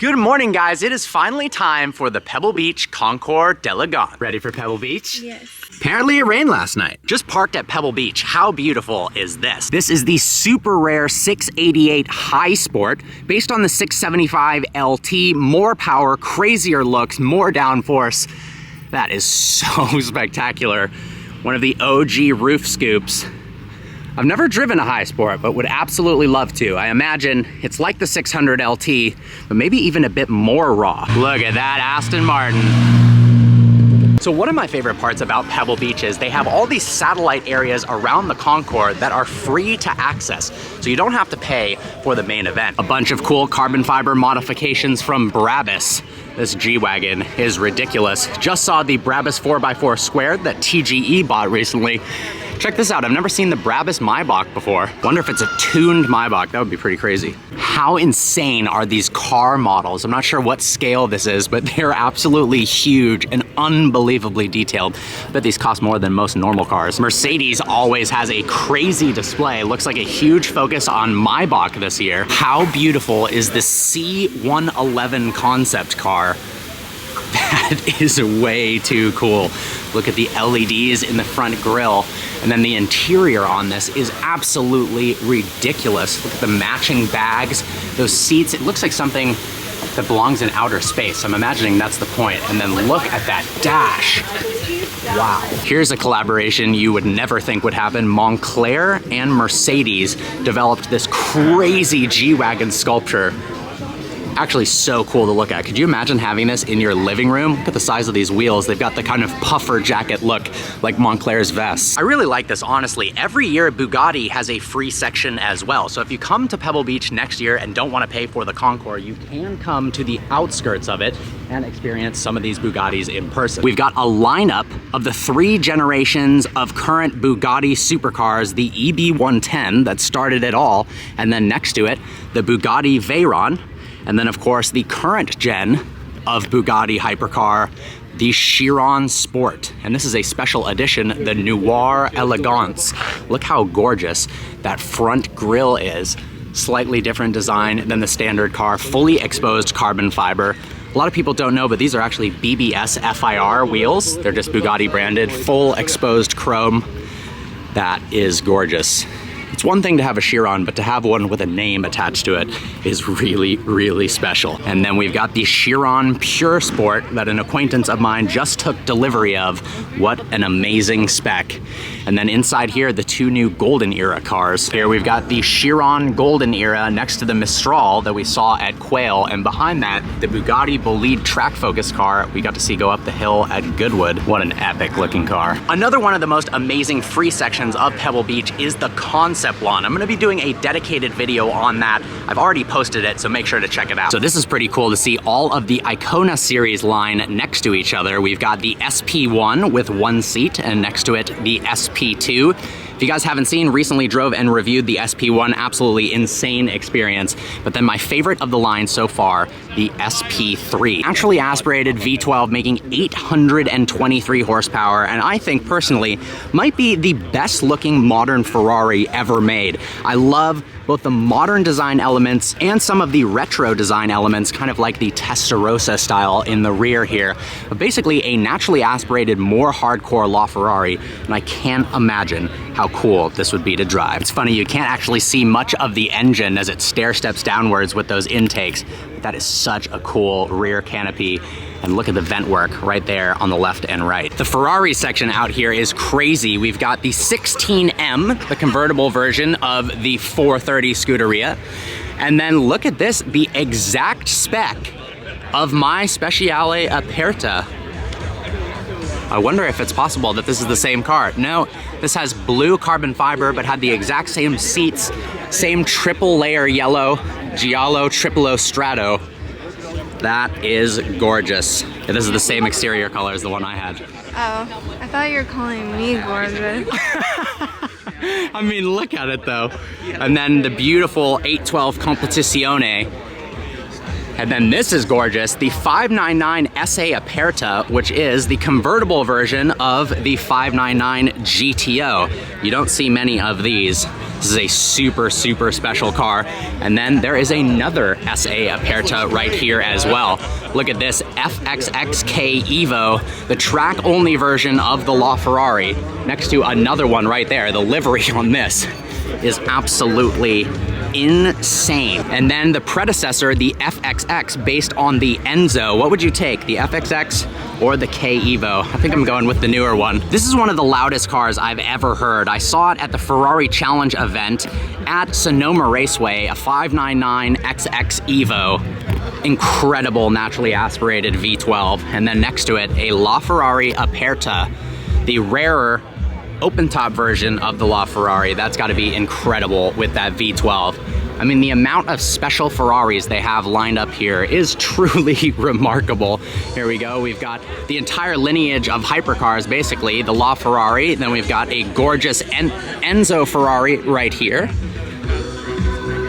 Good morning, guys. It is finally time for the Pebble Beach Concours d'Elegance. Ready for Pebble Beach? Yes. Apparently it rained last night. Just parked at Pebble Beach. How beautiful is this? This is the super rare 688 High Sport, based on the 675 LT. More power, crazier looks, more downforce. That is so spectacular. One of the OG roof scoops. I've never driven a High Sport, but would absolutely love to. I imagine it's like the 600 LT, but maybe even a bit more raw. Look at that Aston Martin. So one of my favorite parts about Pebble Beach is they have all these satellite areas around the concours that are free to access. So you don't have to pay for the main event. A bunch of cool carbon fiber modifications from Brabus. This G-Wagon is ridiculous. Just saw the Brabus 4x4 Squared that TGE bought recently. Check this out, I've never seen the Brabus Maybach before. Wonder if it's a tuned Maybach, that would be pretty crazy. How insane are these car models? I'm not sure what scale this is, but they're absolutely huge and unbelievably detailed. I bet these cost more than most normal cars. Mercedes always has a crazy display. Looks like a huge focus on Maybach this year. How beautiful is the C111 concept car? That is way too cool. Look at the LEDs in the front grille. And then the interior on this is absolutely ridiculous. Look at the matching bags, those seats. It looks like something that belongs in outer space. I'm imagining that's the point. And then look at that dash. Wow. Here's a collaboration you would never think would happen. Montclair and Mercedes developed this crazy G-Wagon sculpture. Actually so cool to look at. Could you imagine having this in your living room? Look at the size of these wheels. They've got the kind of puffer jacket look like Montclair's vests. I really like this, honestly. Every year Bugatti has a free section as well. So if you come to Pebble Beach next year and don't want to pay for the concours, you can come to the outskirts of it and experience some of these Bugattis in person. We've got a lineup of the 3 generations of current Bugatti supercars, the EB110 that started it all, and then next to it, the Bugatti Veyron. And then of course the current gen of Bugatti hypercar, the Chiron Sport. And this is a special edition, the Noir Elegance. Look how gorgeous that front grille is. Slightly different design than the standard car, fully exposed carbon fiber. A lot of people don't know, but these are actually BBS FIR wheels. They're just Bugatti branded, full exposed chrome. That is gorgeous. It's one thing to have a Chiron, but to have one with a name attached to it is really, really special. And then we've got the Chiron Pure Sport that an acquaintance of mine just took delivery of. What an amazing spec. And then inside here, the 2 new Golden Era cars. Here we've got the Chiron Golden Era next to the Mistral that we saw at Quail. And behind that, the Bugatti Bolide Track Focus car we got to see go up the hill at Goodwood. What an epic looking car. Another one of the most amazing free sections of Pebble Beach is the concept lawn. I'm gonna be doing a dedicated video on that. I've already posted it, so make sure to check it out. So this is pretty cool to see all of the Icona series line next to each other. We've got the SP1 with 1 seat, and next to it, the SP2. If you guys haven't seen, recently drove and reviewed the SP1, absolutely insane experience. But then my favorite of the line so far, the SP3. Naturally aspirated V12 making 823 horsepower, and I think personally might be the best looking modern Ferrari ever made. I love both the modern design elements and some of the retro design elements, kind of like the Testarossa style in the rear here. But basically a naturally aspirated, more hardcore LaFerrari, and I can't imagine how cool this would be to drive. It's funny, you can't actually see much of the engine as it stair steps downwards with those intakes. That is such a cool rear canopy. And look at the vent work right there on the left and right. The Ferrari section out here is crazy. We've got the 16M, the convertible version of the 430 Scuderia. And then look at this, the exact spec of my Speciale Aperta. I wonder if it's possible that this is the same car. No, this has blue carbon fiber, but had the exact same seats, same triple layer yellow, Giallo Triplo Strato. That is gorgeous. And this is the same exterior color as the one I had. Oh, I thought you were calling me gorgeous. I mean, look at it though. And then the beautiful 812 Competizione. And then this is gorgeous, the 599 SA Aperta, which is the convertible version of the 599 GTO. You don't see many of these. This is a super, super special car. And then there is another SA Aperta right here as well. Look at this FXXK Evo, the track-only version of the LaFerrari, next to another one right there. The livery on this is absolutely insane. And then the predecessor, the FXX, based on the Enzo. What would you take, the FXX or the K Evo? I think I'm going with the newer one. This is one of the loudest cars I've ever heard. I saw it at the Ferrari Challenge event at Sonoma Raceway, a 599 XX Evo. Incredible naturally aspirated V12. And then next to it, a LaFerrari Aperta, the rarer open top version of the LaFerrari. That's got to be incredible with that V12. I mean, the amount of special Ferraris they have lined up here is truly remarkable. Here we go. We've got the entire lineage of hypercars, basically, the LaFerrari. Then we've got a gorgeous Enzo Ferrari right here.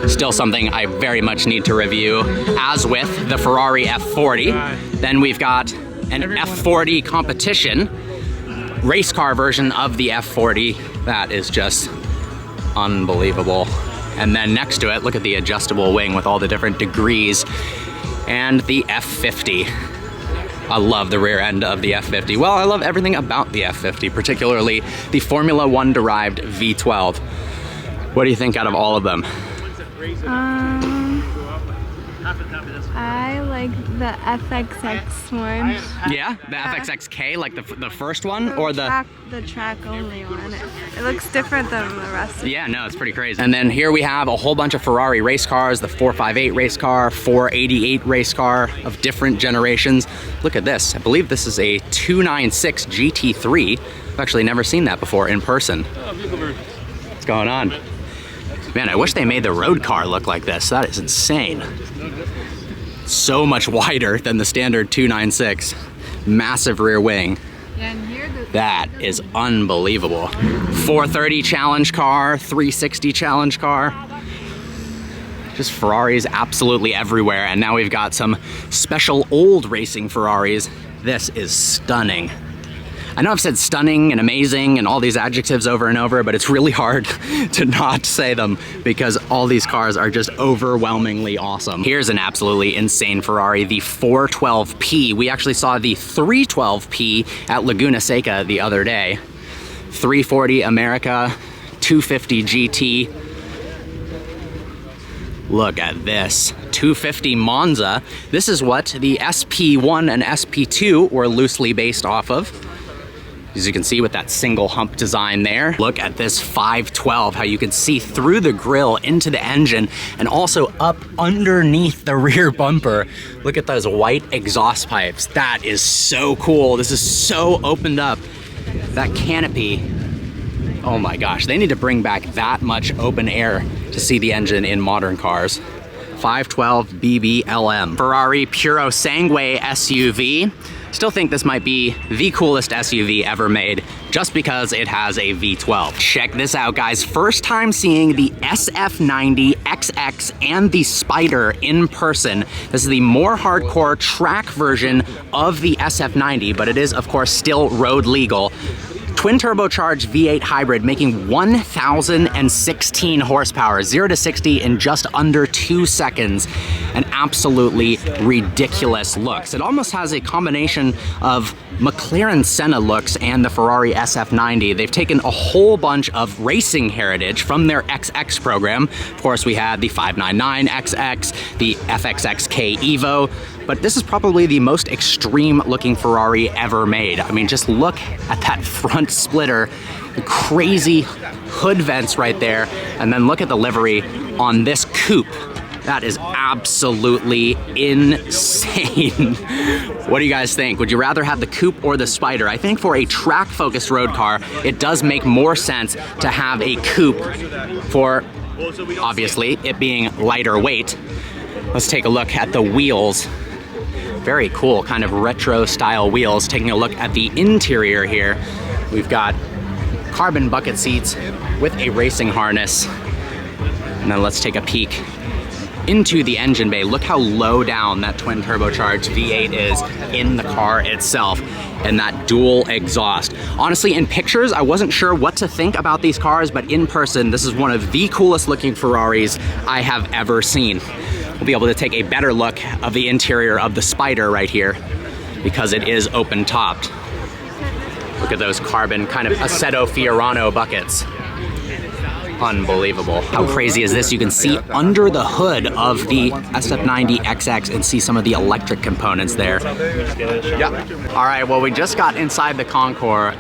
Still something I very much need to review, as with the Ferrari F40. Then we've got an F40 competition race car version of the F40. That is just unbelievable. And then next to it, look at the adjustable wing with all the different degrees, and the F50. I love the rear end of the F50. Well, I love everything about the F50, particularly the Formula One derived V12. What do you think out of all of them? I like the FXX one. Yeah, the FXXK, like the first one, or the track only one. It looks different than the rest. Yeah, no, it's pretty crazy. And then here we have a whole bunch of Ferrari race cars, the 458 race car, 488 race car of different generations. Look at this. I believe this is a 296 GT3. I've actually never seen that before in person. What's going on? Man, I wish they made the road car look like this. That is insane. So much wider than the standard 296. Massive rear wing. That is unbelievable. 430 challenge car, 360 challenge car. Just Ferraris absolutely everywhere. And now we've got some special old racing Ferraris. This is stunning. I know I've said stunning and amazing and all these adjectives over and over, but it's really hard to not say them because all these cars are just overwhelmingly awesome. Here's an absolutely insane Ferrari, the 412P. We actually saw the 312P at Laguna Seca the other day. 340 America, 250 GT. Look at this, 250 Monza. This is what the SP1 and SP2 were loosely based off of. As you can see with that single hump design there. Look at this 512, how you can see through the grille into the engine and also up underneath the rear bumper. Look at those white exhaust pipes. That is so cool. This is so opened up. That canopy, oh my gosh, they need to bring back that much open air to see the engine in modern cars. 512 BBLM. Ferrari Puro Sangue SUV. Still think this might be the coolest SUV ever made just because it has a V12. Check this out, guys. First time seeing the SF90 XX and the Spider in person. This is the more hardcore track version of the SF90, but it is, of course, still road legal. Twin turbocharged V8 hybrid making 1,016 horsepower, 0 to 60 in just under 2 seconds. An absolutely ridiculous looks. It almost has a combination of McLaren Senna looks and the Ferrari SF90. They've taken a whole bunch of racing heritage from their XX program. Of course, we had the 599 XX, the FXXK Evo, but this is probably the most extreme looking Ferrari ever made. I mean, just look at that front splitter, the crazy hood vents right there, and then look at the livery on this coupe. That is absolutely insane. What do you guys think? Would you rather have the coupe or the Spider? I think for a track-focused road car, it does make more sense to have a coupe for, obviously, it being lighter weight. Let's take a look at the wheels. Very cool, kind of retro style wheels. Taking a look at the interior here, we've got carbon bucket seats with a racing harness. And then let's take a peek into the engine bay. Look how low down that twin turbocharged V8 is in the car itself, and that dual exhaust. Honestly, in pictures, I wasn't sure what to think about these cars, but in person, this is one of the coolest looking Ferraris I have ever seen. We'll be able to take a better look of the interior of the Spider right here because it is open topped. Look at those carbon kind of Assetto Fiorano buckets. Unbelievable. How crazy is this? You can see under the hood of the SF90XX and see some of the electric components there. Yep. All right, well, we just got inside the Concours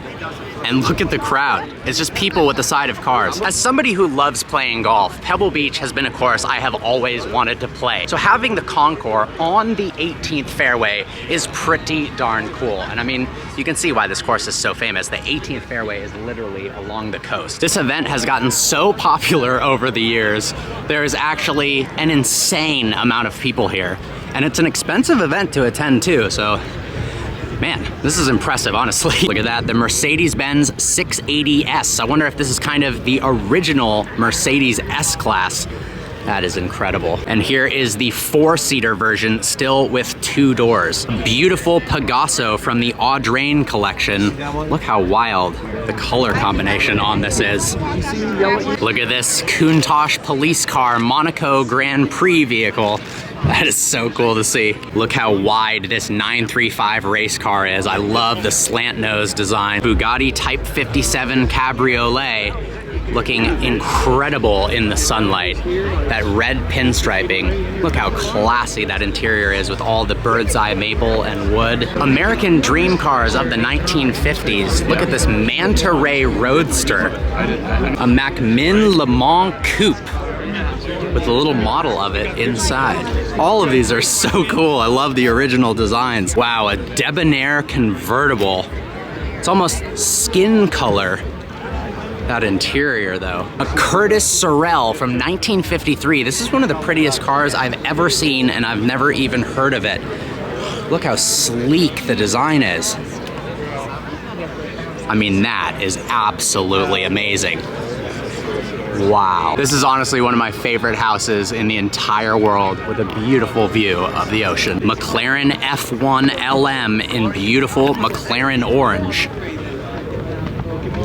and look at the crowd. It's just people with the side of cars. As somebody who loves playing golf, Pebble Beach has been a course I have always wanted to play. So having the Concours on the 18th fairway is pretty darn cool. And I mean, you can see why this course is so famous. The 18th fairway is literally along the coast. This event has gotten so popular over the years. There is actually an insane amount of people here. And it's an expensive event to attend too, so man, this is impressive, honestly. Look at that, the Mercedes-Benz 680S. I wonder if this is kind of the original Mercedes S-Class. That is incredible. And here is the 4-seater version, still with 2 doors. Beautiful Pegaso from the Audrain collection. Look how wild the color combination on this is. Look at this Countach police car Monaco Grand Prix vehicle. That is so cool to see. Look how wide this 935 race car is. I love the slant nose design. Bugatti Type 57 Cabriolet. Looking incredible in the sunlight. That red pinstriping. Look how classy that interior is with all the bird's eye maple and wood. American dream cars of the 1950s. Look at this Manta Ray Roadster. A Macmin Le Mans Coupe with a little model of it inside. All of these are so cool. I love the original designs. Wow, a Debonair convertible. It's almost skin color. That interior though. A Curtis Sorel from 1953. This is one of the prettiest cars I've ever seen and I've never even heard of it. Look how sleek the design is. I mean, that is absolutely amazing. Wow. This is honestly one of my favorite houses in the entire world with a beautiful view of the ocean. McLaren F1 LM in beautiful McLaren orange.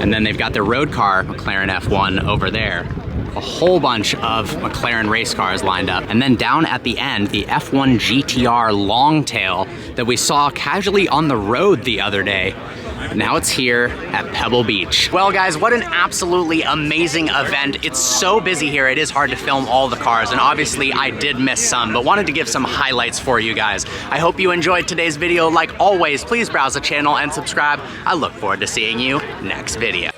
And then they've got their road car, McLaren F1, over there. A whole bunch of McLaren race cars lined up. And then down at the end, the F1 GTR Longtail that we saw casually on the road the other day. Now it's here at Pebble Beach. Well guys, what an absolutely amazing event. It's so busy here, it is hard to film all the cars, and obviously I did miss some, but wanted to give some highlights for you guys. I hope you enjoyed today's video. Like always, please browse the channel and subscribe. I look forward to seeing you next video.